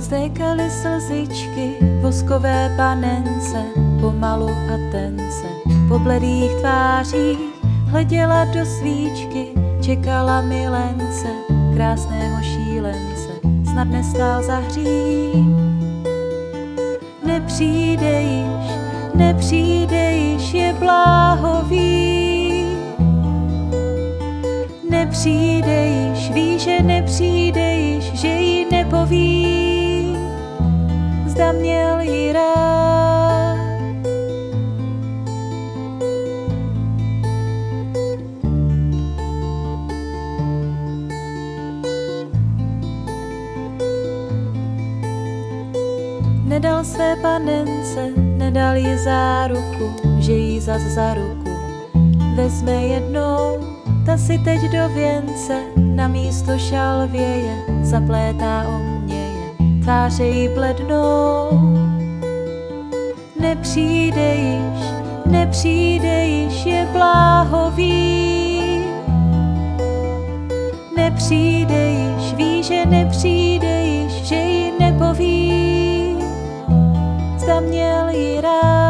Stékaly slzičky voskové panence, pomalu a tence, po bledých tvářích hleděla do svíčky, čekala milence, krásného šílence, snad nestál za hřích. Nepřijde již, je bláhový. Nepřijde již, ví, že nepřijde již, že jí nepoví, zda měl jí rád. Nedal své panence, nedal jí záruku, že jí zas za ruku vezme jednou. Ta si teď do věnce na místo šalvěje zaplétá oměje, tváře jí blednou. Nepřijde již, je bláhový. Nepřijde již, ví, že nepřijde již, že jí nepoví, zda měl jí rád.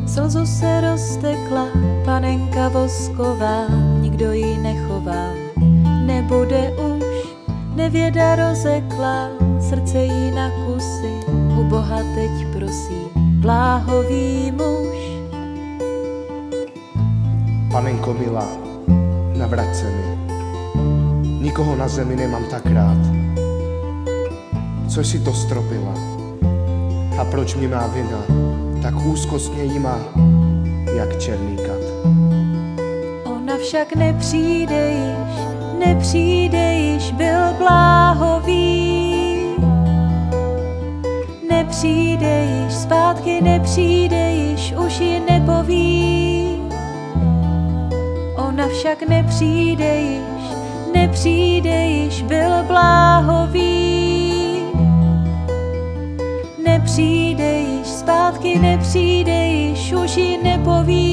Slzu se roztekla, panenka vosková, nikdo ji nechová, nebude už, nevěda rozekla, srdce jí na kusy, u Boha teď prosí, bláhový muž. Panenko milá, navrať se mi, nikoho na zemi nemám tak rád. Což si to stropila? A proč mě má vina tak úzkostně jí má, jak černý kat? Ona však nepřijde již, byl bláhový. Nepřijde již, zpátky nepřijde již, už ji nepoví. Ona však nepřijde již, byl bláhový. Nepřijde již, zpátky nepřijde již, už ji nepoví.